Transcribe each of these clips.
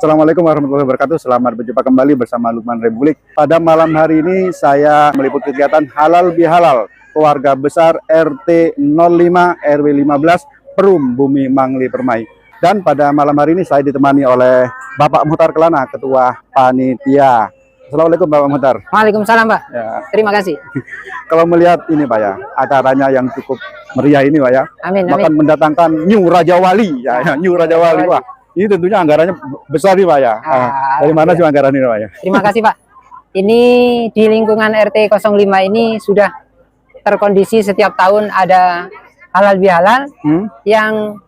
Assalamualaikum warahmatullahi wabarakatuh. Selamat berjumpa kembali bersama Lukman Republik. Pada malam hari ini saya meliput kegiatan halal bihalal keluarga besar RT 05 RW 15 Perum Bumi Mangli Permai. Dan pada malam hari ini saya ditemani oleh Bapak Muhtar Kelana, Ketua Panitia. Assalamualaikum Bapak Muhtar. Waalaikumsalam Pak. Ya. Terima kasih. Kalau melihat ini Pak ya, acaranya yang cukup meriah ini Pak ya. Amin. Bahkan mendatangkan New Raja Wali ya, New Raja Wali. Wah, ini tentunya anggarannya besar nih Pak ya. Dari mana sih anggaran ini Pak ya? Terima kasih Pak. Ini di lingkungan RT 05 ini sudah terkondisi setiap tahun ada halal bihalal yang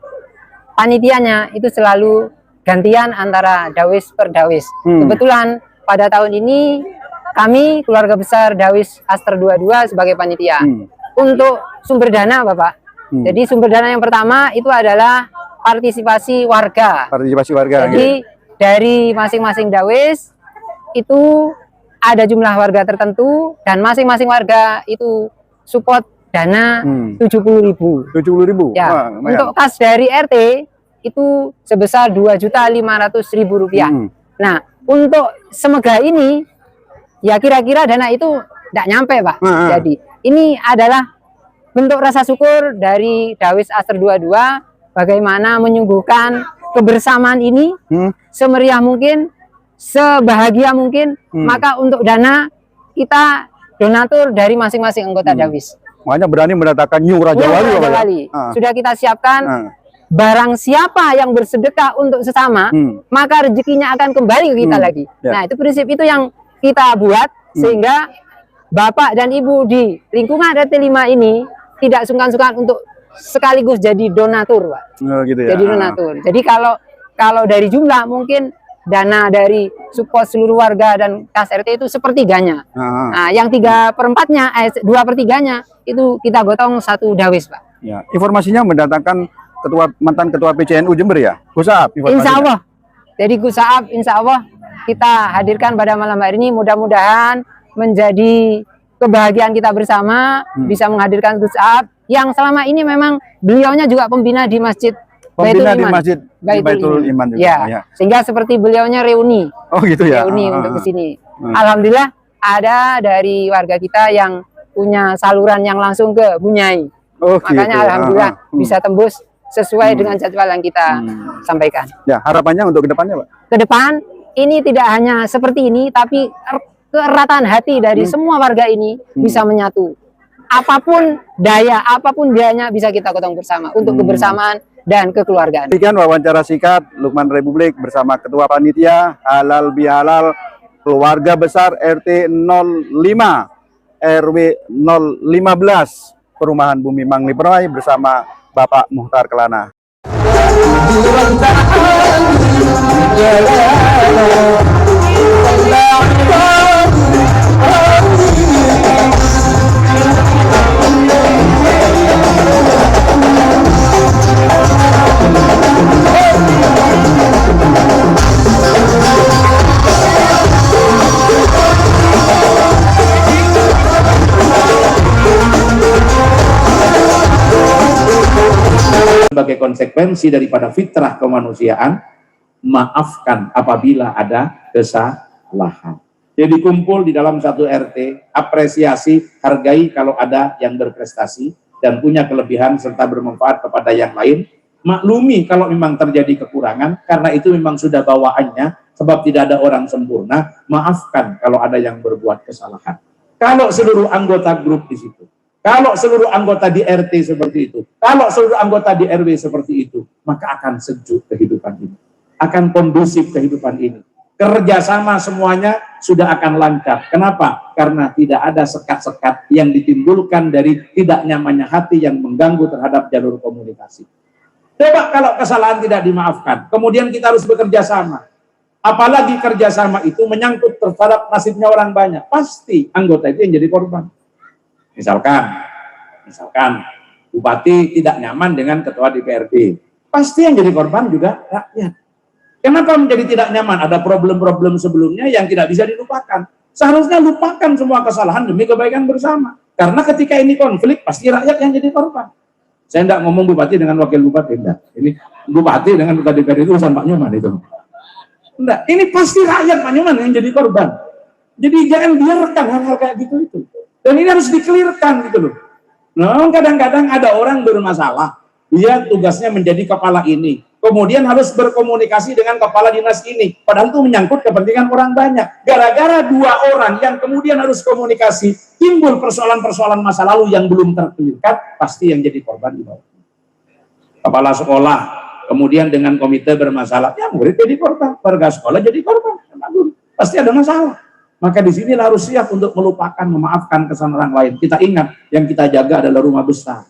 panitianya itu selalu gantian antara dawis per dawis. Kebetulan pada tahun ini kami keluarga besar Dawis Aster 22 sebagai panitia. Untuk sumber dana Bapak. Jadi sumber dana yang pertama itu adalah partisipasi warga. Partisipasi warga. Jadi dari masing-masing dawis itu ada jumlah warga tertentu dan masing-masing warga itu support dana 70.000. 70.000. Ya. Wah, untuk kas dari RT itu sebesar Rp2.500.000. Nah, untuk Semega ini ya kira-kira dana itu tidak nyampe Pak. Jadi ini adalah bentuk rasa syukur dari Dawis Aster 22 bagaimana menyuguhkan kebersamaan ini semeriah mungkin, sebahagia mungkin. Maka untuk dana kita donatur dari masing-masing anggota Dawis. Makanya berani mendatangkan New Raja Wali. Sudah kita siapkan barang siapa yang bersedekah untuk sesama, maka rezekinya akan kembali ke kita lagi. Nah, itu prinsip itu yang kita buat sehingga Bapak dan Ibu di lingkungan RT 5 ini tidak sungkan-sungkan untuk sekaligus jadi donatur, Pak. Gitu ya. Jadi donatur. Jadi kalau dari jumlah mungkin dana dari support seluruh warga dan kas RT itu sepertiganya. Nah, yang 3/4-nya, 2/3-nya itu kita gotong satu dawis, Pak. Ya, informasinya mendatangkan mantan ketua PCNU Jember ya, Gus Saab. Insya Allah. Jadi Gus Saab, insya Allah kita hadirkan pada malam hari ini. Mudah-mudahan menjadi kebahagiaan kita bersama bisa menghadirkan Gus Saab yang selama ini memang beliaunya juga pembina di Masjid Baitul Iman juga. Ya. Sehingga seperti beliaunya reuni. Oh gitu ya. Reuni untuk kesini. Alhamdulillah ada dari warga kita yang punya saluran yang langsung ke Bunyai. Makanya gitu. Alhamdulillah bisa tembus sesuai dengan jadwal yang kita sampaikan. Ya, harapannya untuk kedepannya Pak? Ke depan ini tidak hanya seperti ini, tapi keeratan hati dari semua warga ini bisa menyatu. Apapun daya, apapun biayanya bisa kita gotong bersama untuk kebersamaan dan kekeluargaan. Demikian wawancara singkat Lukman Republik bersama Ketua Panitia Halal Bihalal Keluarga Besar RT 05 RW 015 Perumahan Bumi Mangli Permai bersama Bapak Muhtar Kelana. Sebagai konsekuensi daripada fitrah kemanusiaan, maafkan apabila ada kesalahan. Jadi kumpul di dalam satu RT, apresiasi, hargai kalau ada yang berprestasi dan punya kelebihan serta bermanfaat kepada yang lain. Maklumi kalau memang terjadi kekurangan, karena itu memang sudah bawaannya, sebab tidak ada orang sempurna. Maafkan kalau ada yang berbuat kesalahan. Kalau seluruh anggota grup di situ, kalau seluruh anggota di RT seperti itu, kalau seluruh anggota di RW seperti itu, maka akan sejuk kehidupan ini. Akan kondusif kehidupan ini. Kerjasama semuanya sudah akan lancar. Kenapa? Karena tidak ada sekat-sekat yang ditimbulkan dari tidak nyamannya hati yang mengganggu terhadap jalur komunikasi. Coba kalau kesalahan tidak dimaafkan, kemudian kita harus bekerja sama. Apalagi kerjasama itu menyangkut terhadap nasibnya orang banyak. Pasti anggota itu yang jadi korban. Misalkan bupati tidak nyaman dengan ketua DPRD, pasti yang jadi korban juga rakyat. Kenapa menjadi tidak nyaman? Ada problem-problem sebelumnya yang tidak bisa dilupakan. Seharusnya lupakan semua kesalahan demi kebaikan bersama. Karena ketika ini konflik, pasti rakyat yang jadi korban. Saya tidak ngomong bupati dengan wakil bupati, enggak. Ini bupati dengan ketua DPRD itu urusan Pak Nyoman itu. Enggak, ini pasti rakyat Manyuman yang jadi korban. Jadi jangan biarkan hal-hal kayak gitu itu. Dan ini harus dikelirkan gitu loh. Nah, kadang-kadang ada orang bermasalah, dia tugasnya menjadi kepala ini, kemudian harus berkomunikasi dengan kepala dinas ini, padahal itu menyangkut kepentingan orang banyak. Gara-gara dua orang yang kemudian harus komunikasi, timbul persoalan-persoalan masa lalu yang belum terkelirkan, pasti yang jadi korban di bawah. Kepala sekolah, kemudian dengan komite bermasalah, ya murid jadi korban, warga sekolah jadi korban, pasti ada masalah. Maka di sinilah harus siap untuk melupakan, memaafkan kesalahan orang lain. Kita ingat, yang kita jaga adalah rumah besar.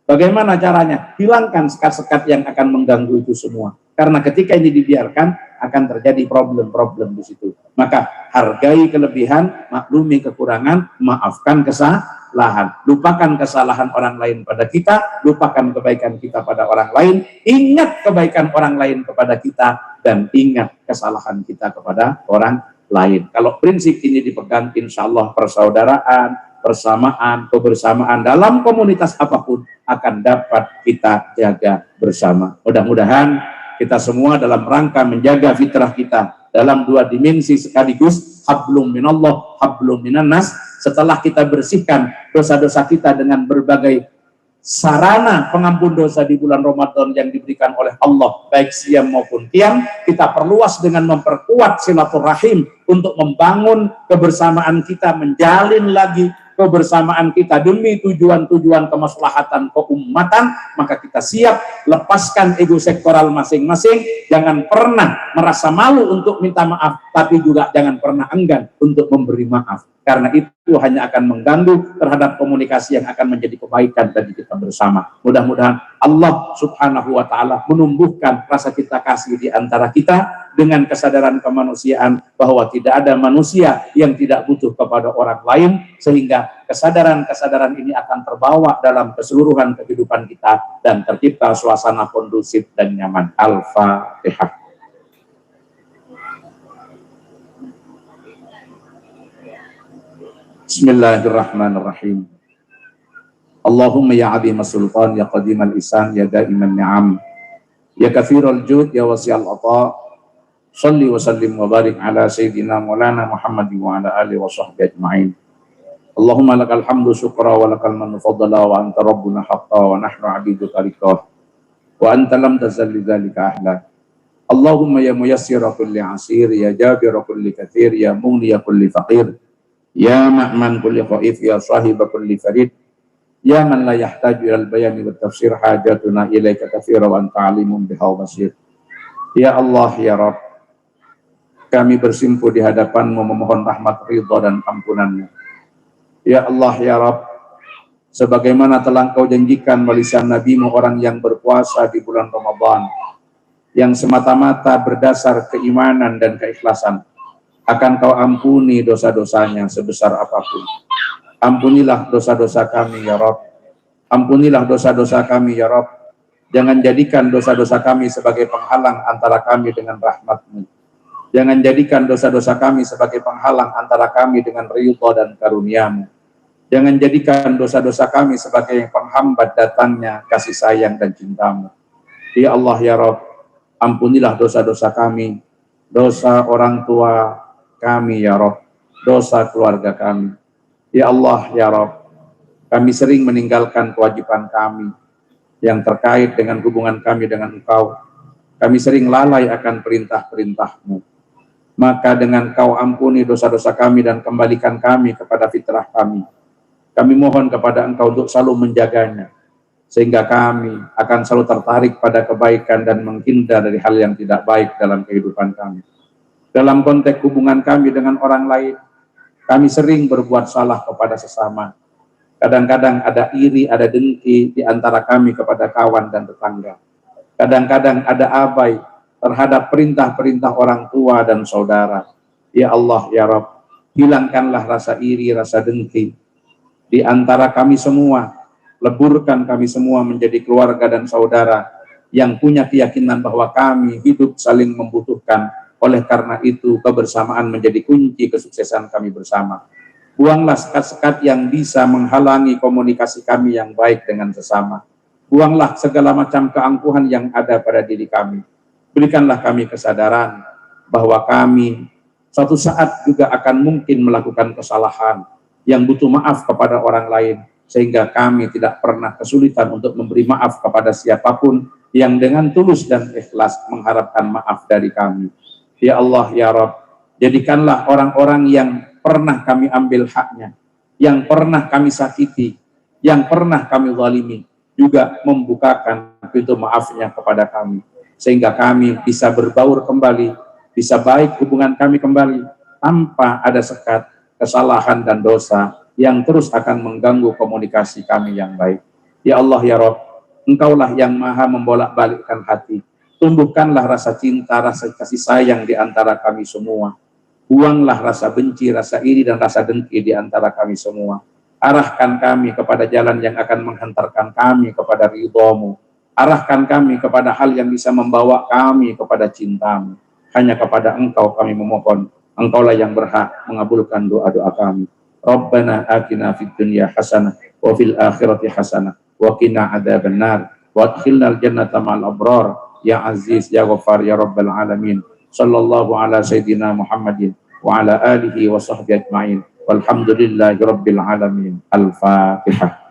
Bagaimana caranya? Hilangkan sekat-sekat yang akan mengganggu itu semua. Karena ketika ini dibiarkan, akan terjadi problem-problem di situ. Maka hargai kelebihan, maklumi kekurangan, maafkan kesalahan. Lupakan kesalahan orang lain pada kita, lupakan kebaikan kita pada orang lain, ingat kebaikan orang lain kepada kita, dan ingat kesalahan kita kepada orang lain. Kalau prinsip ini dipegang, insya Allah persaudaraan, persamaan, kebersamaan dalam komunitas apapun akan dapat kita jaga bersama. Mudah-mudahan kita semua dalam rangka menjaga fitrah kita dalam dua dimensi sekaligus, hablum minallah, hablum minannas. Setelah kita bersihkan dosa-dosa kita dengan berbagai sarana pengampun dosa di bulan Ramadan yang diberikan oleh Allah, baik siam maupun qiyam, kita perluas dengan memperkuat silaturahim untuk membangun kebersamaan kita, menjalin lagi kebersamaan kita demi tujuan-tujuan kemaslahatan keumatan. Maka kita siap lepaskan ego sektoral masing-masing, jangan pernah merasa malu untuk minta maaf, tapi juga jangan pernah enggan untuk memberi maaf, karena itu hanya akan mengganggu terhadap komunikasi yang akan menjadi kebaikan bagi kita bersama. Mudah-mudahan Allah Subhanahu wa Ta'ala menumbuhkan rasa kita kasih di antara kita dengan kesadaran kemanusiaan bahwa tidak ada manusia yang tidak butuh kepada orang lain, sehingga kesadaran-kesadaran ini akan terbawa dalam keseluruhan kehidupan kita dan tercipta suasana kondusif dan nyaman. Al-Fatihah. Bismillahirrahmanirrahim. Allahumma ya azimas sultan, ya qadimal isan, ya daiman ni'am, ya kafiral jud, ya wasi'al ata, salli wa sallim wa barik ala sayyidina maulana Muhammadin wa ala alihi wa sahbihi ajma'in. Allahumma lakal hamdu syukra wa lakal manu faddala wa anta rabbuna haqqa wa nahnu abidu tarikah wa anta lam tazalli dhalika ahla. Allahumma ya muyassira kulli asir, ya jabira kulli kathir, ya mughniya kulli faqir, ya ma'man kulli khaif, ya sahiba kulli farid, ya man la yahtaju ilal bayani wa tafsir, hajatuna ilaika kathira wa anta alimun biha basir. Ya Allah, ya Rabb, kami bersimpuh di hadapan-Mu memohon rahmat, ridha dan ampunan-Mu. Ya Allah, ya Rabb, sebagaimana telah Engkau janjikan melalui lisan Nabi-Mu orang yang berpuasa di bulan Ramadan, yang semata-mata berdasar keimanan dan keikhlasan, akan Kau ampuni dosa-dosanya sebesar apapun. Ampunilah dosa-dosa kami, ya Rabb. Ampunilah dosa-dosa kami, ya Rabb. Jangan jadikan dosa-dosa kami sebagai penghalang antara kami dengan rahmat-Mu. Jangan jadikan dosa-dosa kami sebagai penghalang antara kami dengan ridha dan karunia-Mu. Jangan jadikan dosa-dosa kami sebagai penghambat datangnya kasih sayang dan cinta-Mu. Ya Allah, ya Rabb, ampunilah dosa-dosa kami, dosa orang tua kami, ya Rabb, dosa keluarga kami. Ya Allah, ya Rabb, kami sering meninggalkan kewajiban kami yang terkait dengan hubungan kami dengan Engkau. Kami sering lalai akan perintah-perintah-Mu. Maka dengan Kau ampuni dosa-dosa kami dan kembalikan kami kepada fitrah kami. Kami mohon kepada Engkau untuk selalu menjaganya, sehingga kami akan selalu tertarik pada kebaikan dan menghindar dari hal yang tidak baik dalam kehidupan kami. Dalam konteks hubungan kami dengan orang lain, kami sering berbuat salah kepada sesama. Kadang-kadang ada iri, ada dengki di antara kami kepada kawan dan tetangga. Kadang-kadang ada abai terhadap perintah-perintah orang tua dan saudara. Ya Allah, ya Rabb, hilangkanlah rasa iri, rasa dengki di antara kami semua. Leburkan kami semua menjadi keluarga dan saudara yang punya keyakinan bahwa kami hidup saling membutuhkan. Oleh karena itu, kebersamaan menjadi kunci kesuksesan kami bersama. Buanglah sekat-sekat yang bisa menghalangi komunikasi kami yang baik dengan sesama. Buanglah segala macam keangkuhan yang ada pada diri kami. Berikanlah kami kesadaran bahwa kami suatu saat juga akan mungkin melakukan kesalahan yang butuh maaf kepada orang lain, sehingga kami tidak pernah kesulitan untuk memberi maaf kepada siapapun yang dengan tulus dan ikhlas mengharapkan maaf dari kami. Ya Allah, ya Rabb, jadikanlah orang-orang yang pernah kami ambil haknya, yang pernah kami sakiti, yang pernah kami zalimi, juga membukakan pintu maafnya kepada kami, sehingga kami bisa berbaur kembali, bisa baik hubungan kami kembali, tanpa ada sekat, kesalahan dan dosa yang terus akan mengganggu komunikasi kami yang baik. Ya Allah, ya Rabb, Engkaulah yang maha membolak-balikkan hati. Tumbuhkanlah rasa cinta, rasa kasih sayang di antara kami semua. Buanglah rasa benci, rasa iri, dan rasa dengki di antara kami semua. Arahkan kami kepada jalan yang akan menghantarkan kami kepada ridho-Mu. Arahkan kami kepada hal yang bisa membawa kami kepada cinta-Mu. Hanya kepada Engkau kami memohon. Engkaulah yang berhak mengabulkan doa-doa kami. Rabbana atina fid dunya hasanah wa fil akhirati hasanah wa qina adzabannar wa adkhilnal jannata ma'al abrar ya aziz ya ghaffar ya rabbal alamin. Sallallahu ala sayyidina Muhammadin wa ala alihi wa sahbihi ajma'in. Walhamdulillahi rabbil alamin. Al-Fatihah.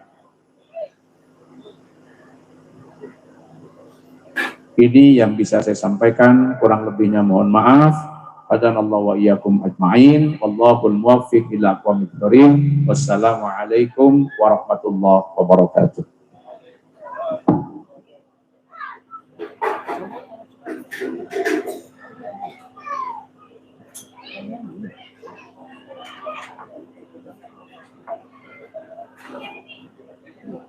Ini yang bisa saya sampaikan, kurang lebihnya mohon maaf. Hadanallahu wa iyyakum ajma'in. Wallahul muwaffiq ila aqwamit thoriq. Wassalamualaikum warahmatullahi wabarakatuh.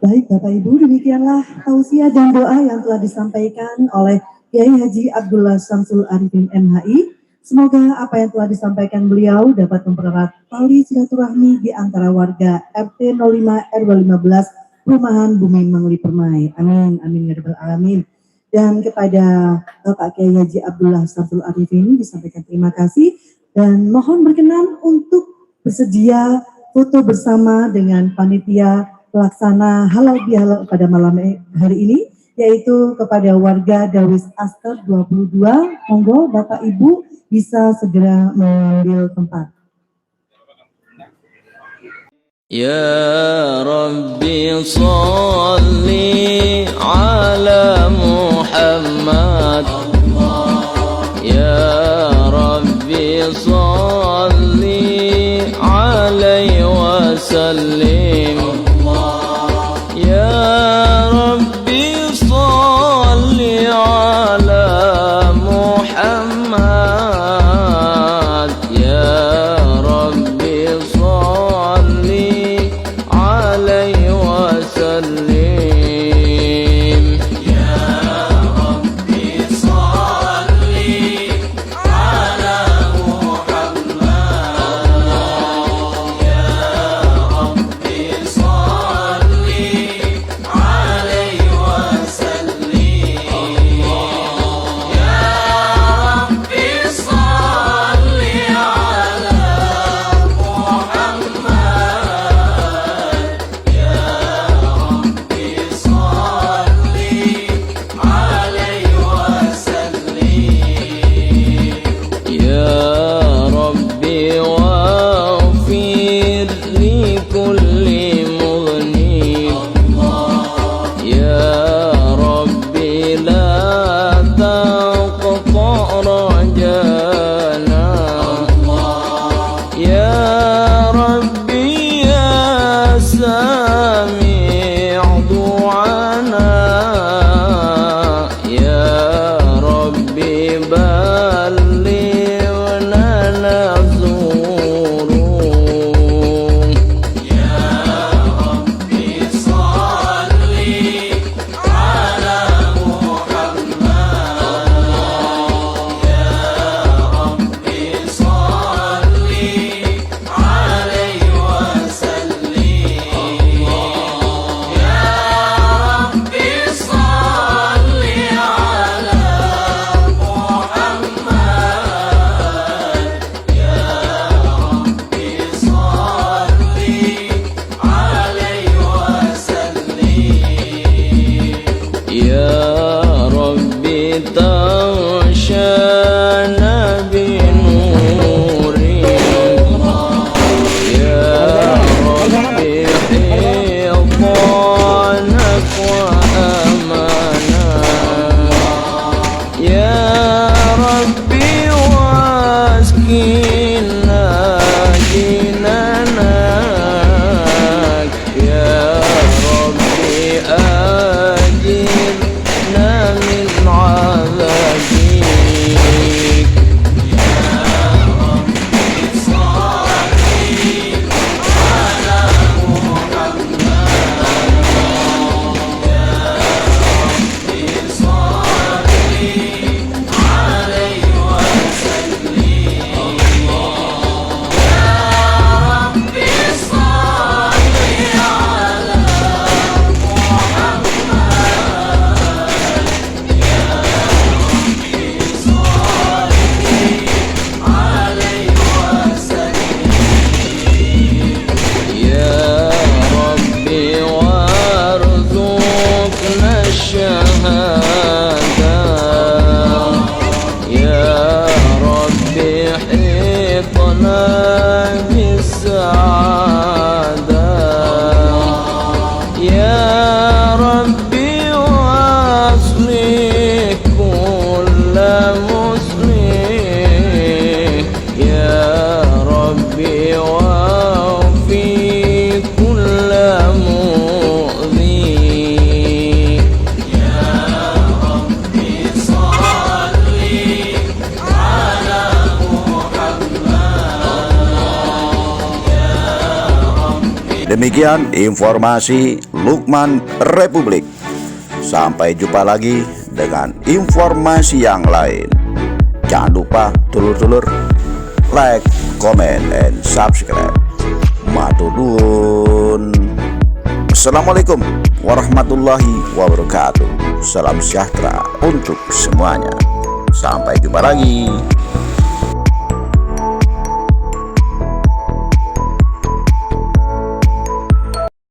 Baik Bapak Ibu, demikianlah tausiah dan doa yang telah disampaikan oleh Kiai Haji Abdullah Syamsul Arifin MHI. Semoga apa yang telah disampaikan beliau dapat mempererat tali silaturahmi di antara warga RT 05 RW 15 Perumahan Bumeng Mangli Permai. Amin, amin ya rabbal alamin. Dan kepada Bapak Kiai Haji Abdullah Syamsul Arifin disampaikan terima kasih dan mohon berkenan untuk bersedia foto bersama dengan panitia pelaksana halal bihalal pada malam hari ini, yaitu kepada warga Dawis Aster 22. Monggo Bapak Ibu bisa segera mengambil tempat. Ya Rabbi salli ala Muhammad, Ya Rabbi salli alaihi wa sallim. Demikian informasi Lukman Republik. Sampai jumpa lagi dengan informasi yang lain. Jangan lupa dulur-dulur like, comment, and subscribe. Matur nuwun. Assalamualaikum warahmatullahi wabarakatuh. Salam sejahtera untuk semuanya. Sampai jumpa lagi.